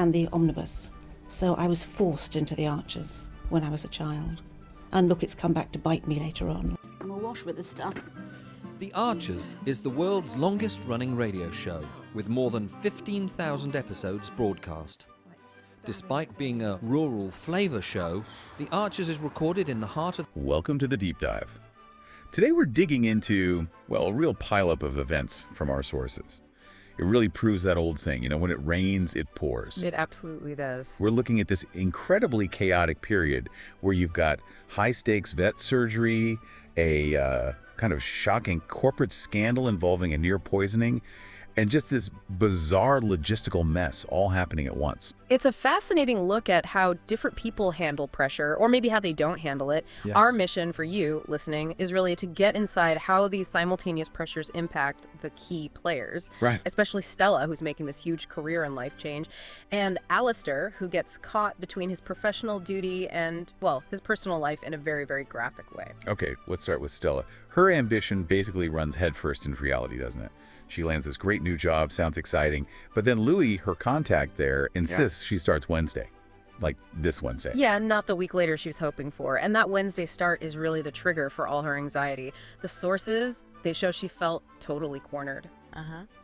and the omnibus. So I was forced into the Archers when I was a child. And look, it's come back to bite me later on. I'm awash with this stuff. The Archers is the world's longest-running radio show, with more than 15,000 episodes broadcast. Despite being a rural flavor show, The Archers is recorded in the heart of... Welcome to the Deep Dive. Today we're digging into, well, a real pileup of events from our sources. It really proves that old saying, when it rains, it pours. It absolutely does. We're looking at this incredibly chaotic period where you've got high-stakes vet surgery, a kind of shocking corporate scandal involving a near poisoning, and just this bizarre logistical mess all happening at once. It's a fascinating look at how different people handle pressure, or maybe how they don't handle it. Yeah. Our mission for you listening is really to get inside how these simultaneous pressures impact the key players. Right. Especially Stella, who's making this huge career and life change, and Alistair, who gets caught between his professional duty and, well, his personal life in a very, very graphic way. Okay, let's start with Stella. Her ambition basically runs headfirst into reality, doesn't it? She lands this great new job, sounds exciting, but then Louis, her contact there, insists she starts Wednesday, like this Wednesday. Yeah, not the week later she was hoping for. And that Wednesday start is really the trigger for all her anxiety. The sources, they show she felt totally cornered.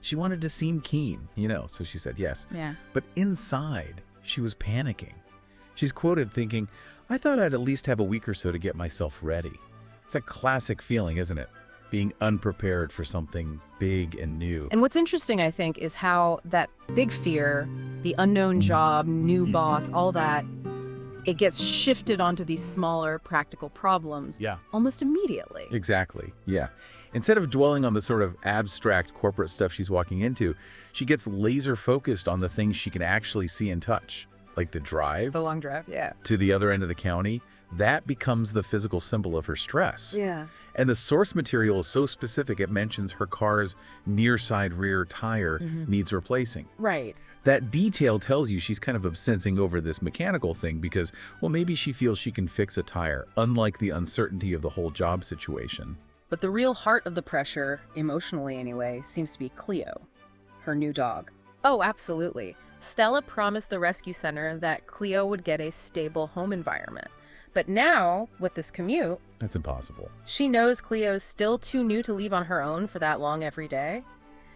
She wanted to seem keen, so she said yes. Yeah. But inside, she was panicking. She's quoted thinking, "I thought I'd at least have a week or so to get myself ready." It's a classic feeling, isn't it? Being unprepared for something big and new. And what's interesting, I think, is how that big fear, the unknown job, new boss, all that, it gets shifted onto these smaller practical problems almost immediately. Exactly, yeah. Instead of dwelling on the sort of abstract corporate stuff she's walking into, she gets laser focused on the things she can actually see and touch, like the drive The long drive, yeah. to the other end of the county. That becomes the physical symbol of her stress. Yeah. And the source material is so specific, it mentions her car's near side rear tire needs replacing. Right. That detail tells you she's kind of obsessing over this mechanical thing because, well, maybe she feels she can fix a tire, unlike the uncertainty of the whole job situation. But the real heart of the pressure, emotionally anyway, seems to be Cleo, her new dog. Oh, absolutely. Stella promised the rescue center that Cleo would get a stable home environment. But now, with this commute, That's impossible. she knows Cleo's still too new to leave on her own for that long every day.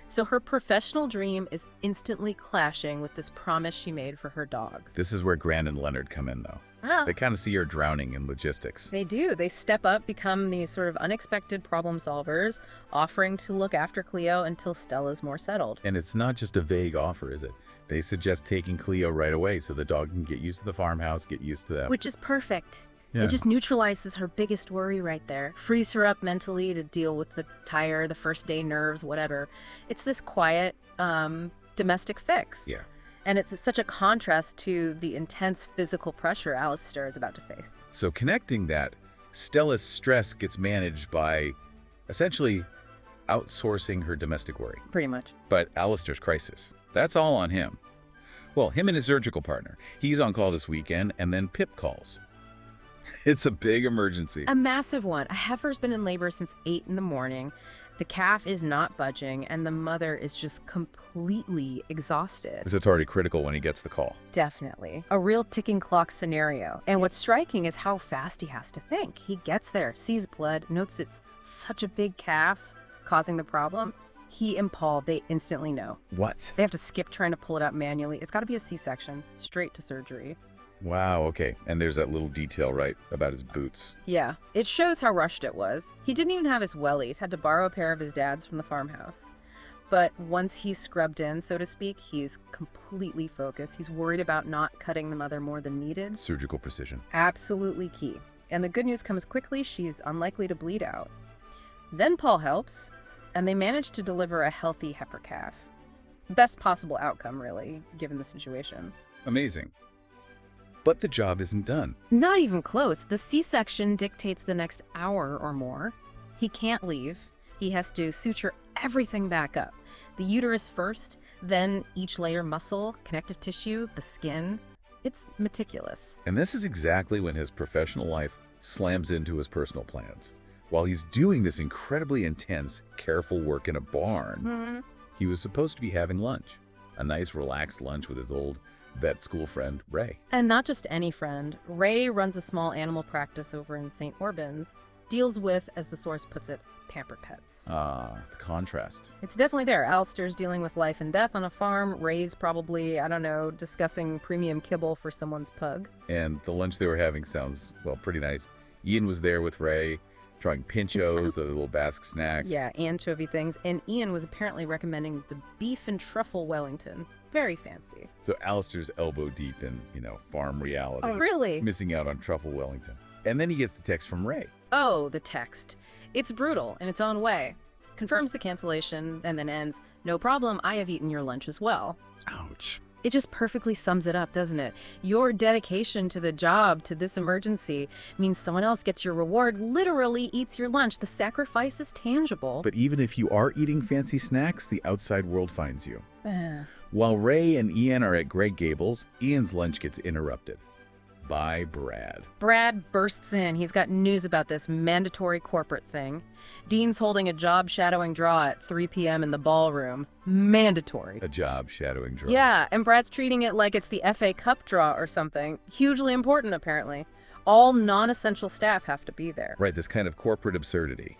So her professional dream is instantly clashing with this promise she made for her dog. This is where Gran and Leonard come in, though. They kind of see her drowning in logistics. They do. They step up, become these sort of unexpected problem solvers, offering to look after Cleo until Stella's more settled. And it's not just a vague offer, is it? They suggest taking Cleo right away so the dog can get used to the farmhouse, get used to that. Which is perfect. Yeah. It just neutralizes her biggest worry right there. Frees her up mentally to deal with the tire, the first day nerves, whatever. It's this quiet, domestic fix. Yeah. And it's such a contrast to the intense physical pressure Alistair is about to face. So connecting that, Stella's stress gets managed by essentially outsourcing her domestic worry. Pretty much. But Alistair's crisis, that's all on him. Well, him and his surgical partner. He's on call this weekend, and then Pip calls. It's a big emergency. A massive one. A heifer's been in labor since 8 in the morning. The calf is not budging, and the mother is just completely exhausted. So it's already critical when he gets the call. Definitely. A real ticking clock scenario. And what's striking is how fast he has to think. He gets there, sees blood, notes it's such a big calf causing the problem. He and Paul, they instantly know. What? They have to skip trying to pull it out manually. It's got to be a C-section, straight to surgery. Wow, okay. And there's that little detail, right, about his boots. Yeah, it shows how rushed it was. He didn't even have his wellies, had to borrow a pair of his dad's from the farmhouse. But once he's scrubbed in, so to speak, he's completely focused. He's worried about not cutting the mother more than needed. Surgical precision. Absolutely key. And the good news comes quickly. She's unlikely to bleed out. Then Paul helps, and they manage to deliver a healthy heifer calf. Best possible outcome, really, given the situation. Amazing. But the job isn't done. Not even close. The C-section dictates the next hour or more. He can't leave. He has to suture everything back up. The uterus first, then each layer muscle, connective tissue, the skin. It's meticulous. And this is exactly when his professional life slams into his personal plans. While he's doing this incredibly intense, careful work in a barn, he was supposed to be having lunch. A nice, relaxed lunch with his old vet school friend, Ray. And not just any friend. Ray runs a small animal practice over in St. Albans, deals with, as the source puts it, pampered pets. Ah, the contrast. It's definitely there. Alistair's dealing with life and death on a farm. Ray's probably, I don't know, discussing premium kibble for someone's pug. And the lunch they were having sounds, well, pretty nice. Ian was there with Ray, trying pinchos, the little Basque snacks. Yeah, anchovy things. And Ian was apparently recommending the beef and truffle Wellington. Very fancy. So Alistair's elbow deep in, farm reality. Oh, really? Missing out on truffle Wellington. And then he gets the text from Ray. Oh, the text. It's brutal in its own way. Confirms the cancellation and then ends, "No problem, I have eaten your lunch as well." Ouch. It just perfectly sums it up, doesn't it? Your dedication to the job, to this emergency, means someone else gets your reward, literally eats your lunch. The sacrifice is tangible. But even if you are eating fancy snacks, the outside world finds you. Eh. While Ray and Ian are at Greg Gables, Ian's lunch gets interrupted by Brad. Brad bursts in. He's got news about this mandatory corporate thing. Dean's holding a job shadowing draw at 3 p.m. in the ballroom. Mandatory. A job shadowing draw. Yeah, and Brad's treating it like it's the FA Cup draw or something. Hugely important, apparently. All non-essential staff have to be there. Right, this kind of corporate absurdity.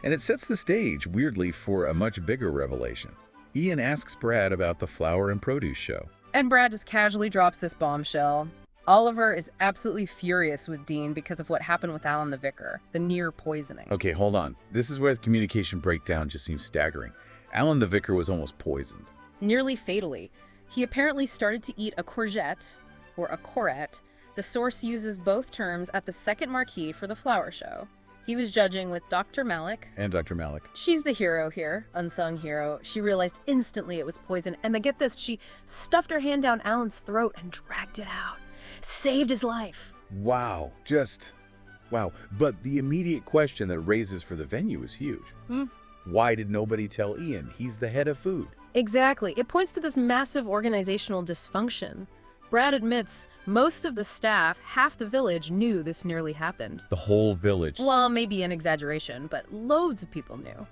And it sets the stage, weirdly, for a much bigger revelation. Ian asks Brad about the flower and produce show. And Brad just casually drops this bombshell. Oliver is absolutely furious with Dean because of what happened with Alan the vicar, the near poisoning. Okay, hold on. This is where the communication breakdown just seems staggering. Alan the vicar was almost poisoned. Nearly fatally. He apparently started to eat a courgette, or a corette. The source uses both terms at the second marquee for the flower show. He was judging with Dr. Malik. And Dr. Malik. She's the hero here, unsung hero. She realized instantly it was poison, and then get this, she stuffed her hand down Alan's throat and dragged it out. Saved his life. Wow, wow. But the immediate question that raises for the venue is huge. Why did nobody tell Ian? He's the head of food. Exactly. It points to this massive organizational dysfunction. Brad admits most of the staff, half the village, knew this nearly happened. The whole village. Well, maybe an exaggeration, but loads of people knew.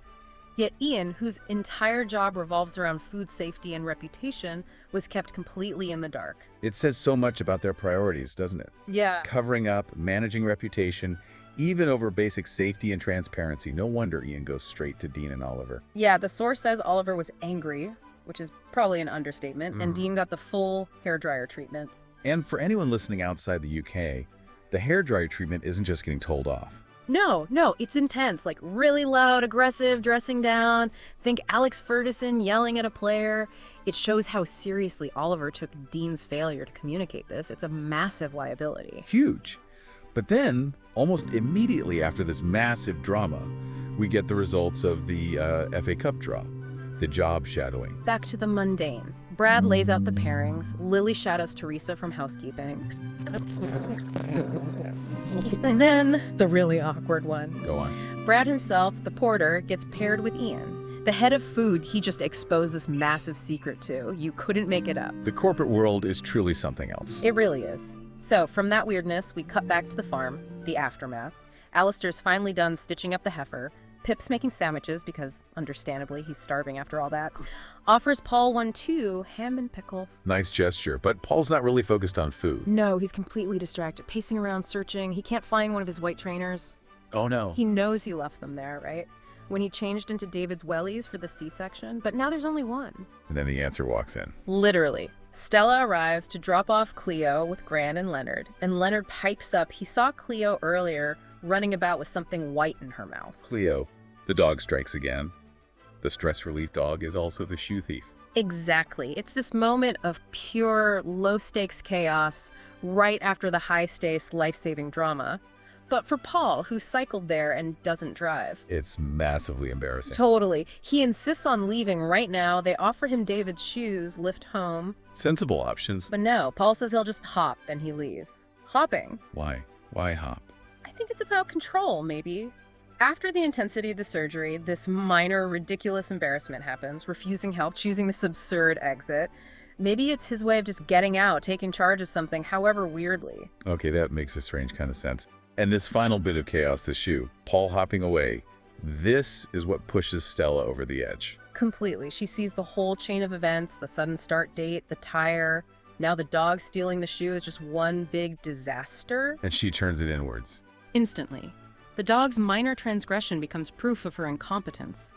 Yet Ian, whose entire job revolves around food safety and reputation, was kept completely in the dark. It says so much about their priorities, doesn't it? Yeah. Covering up, managing reputation, even over basic safety and transparency. No wonder Ian goes straight to Dean and Oliver. Yeah, the source says Oliver was angry, which is probably an understatement, and Dean got the full hairdryer treatment. And for anyone listening outside the UK, the hairdryer treatment isn't just getting told off. No, it's intense, like really loud, aggressive, dressing down. Think Alex Ferguson yelling at a player. It shows how seriously Oliver took Dean's failure to communicate this. It's a massive liability. Huge. But then, almost immediately after this massive drama, we get the results of the FA Cup draw, the job shadowing. Back to the mundane. Brad lays out the pairings. Lily shadows Teresa from housekeeping. And then, the really awkward one. Go on. Brad himself, the porter, gets paired with Ian. The head of food he just exposed this massive secret to. You couldn't make it up. The corporate world is truly something else. It really is. So, from that weirdness, we cut back to the farm, the aftermath. Alistair's finally done stitching up the heifer. Pip's making sandwiches because, understandably, he's starving after all that. Offers Paul one too, ham and pickle. Nice gesture, but Paul's not really focused on food. No, he's completely distracted, pacing around searching. He can't find one of his white trainers. Oh no. He knows he left them there, right? When he changed into David's wellies for the C-section, but now there's only one. And then the answer walks in. Literally. Stella arrives to drop off Cleo with Gran and Leonard, and Leonard pipes up. He saw Cleo earlier running about with something white in her mouth. Cleo, the dog strikes again. The stress relief dog is also the shoe thief. Exactly. It's this moment of pure low-stakes chaos right after the high-stakes life-saving drama. But for Paul, who cycled there and doesn't drive. It's massively embarrassing. Totally. He insists on leaving right now. They offer him David's shoes, lift home. Sensible options. But no, Paul says he'll just hop, and he leaves. Hopping. Why? Why hop? I think it's about control, maybe. After the intensity of the surgery, this minor, ridiculous embarrassment happens, refusing help, choosing this absurd exit. Maybe it's his way of just getting out, taking charge of something, however weirdly. Okay, that makes a strange kind of sense. And this final bit of chaos, the shoe, Paul hopping away, this is what pushes Stella over the edge. Completely. She sees the whole chain of events, the sudden start date, the tire. Now the dog stealing the shoe is just one big disaster. And she turns it inwards. Instantly, the dog's minor transgression becomes proof of her incompetence.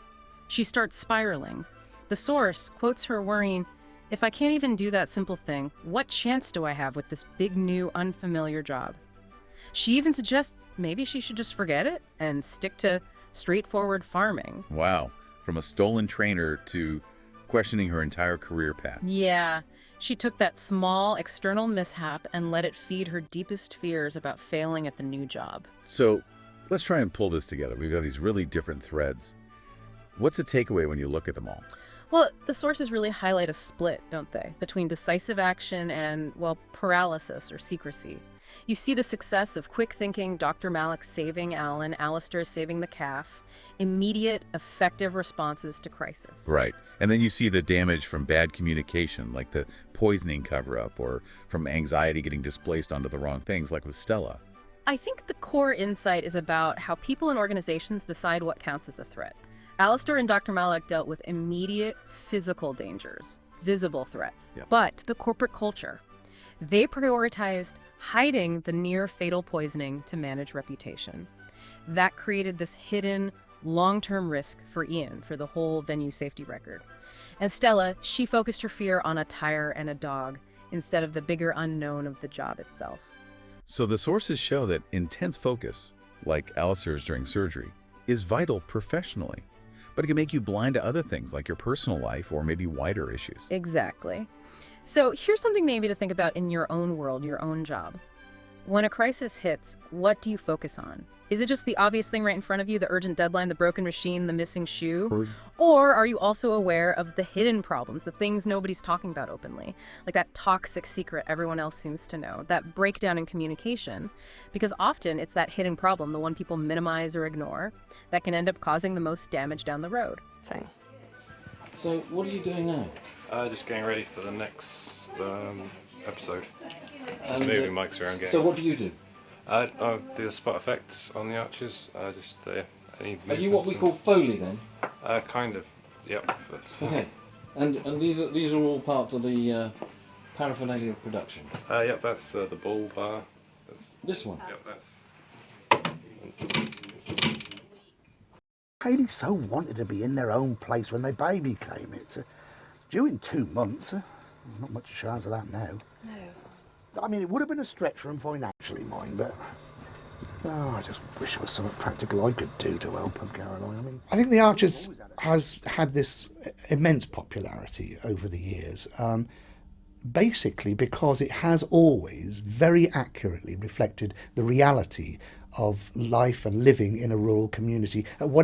She starts spiraling. The source quotes her worrying, "If I can't even do that simple thing, what chance do I have with this big new unfamiliar job?" She even suggests maybe she should just forget it and stick to straightforward farming. Wow. From a stolen trainer to questioning her entire career path. Yeah, she took that small external mishap and let it feed her deepest fears about failing at the new job. So let's try and pull this together. We've got these really different threads. What's the takeaway when you look at them all? Well, the sources really highlight a split, don't they, between decisive action and, well, paralysis or secrecy. You see the success of quick thinking, Dr. Malik saving Alan, Alistair saving the calf, immediate, effective responses to crisis. Right. And then you see the damage from bad communication, like the poisoning cover-up, or from anxiety getting displaced onto the wrong things, like with Stella. I think the core insight is about how people and organizations decide what counts as a threat. Alistair and Dr. Malik dealt with immediate physical dangers, visible threats. Yep. But the corporate culture, they prioritized hiding the near-fatal poisoning to manage reputation. That created this hidden, long-term risk for Ian for the whole venue safety record. And Stella, she focused her fear on a tire and a dog instead of the bigger unknown of the job itself. So the sources show that intense focus, like Alistair's during surgery, is vital professionally. But it can make you blind to other things like your personal life or maybe wider issues. Exactly. So here's something maybe to think about in your own world, your own job. When a crisis hits, what do you focus on? Is it just the obvious thing right in front of you, the urgent deadline, the broken machine, the missing shoe? Or are you also aware of the hidden problems, the things nobody's talking about openly? Like that toxic secret everyone else seems to know, that breakdown in communication. Because often it's that hidden problem, the one people minimize or ignore, that can end up causing the most damage down the road. So what are you doing now? Just getting ready for the next episode. Just And, moving mics around. So what do you do? I do the spot effects on the arches. Any Are you what we movements call Foley then? and- kind of. Yep. Okay. And these are all part of the paraphernalia of production. Yep. That's the ball bar. That's. This one. Yep. That's. Haley so wanted to be in their own place when their baby came. It's due in 2 months. Not much chance of that now. No. I mean, it would have been a stretch for them financially, mind, but I just wish there was something practical I could do to help them, Caroline. I mean, I think The Archers has had this immense popularity over the years, basically because it has always very accurately reflected the reality of life and living in a rural community at whatever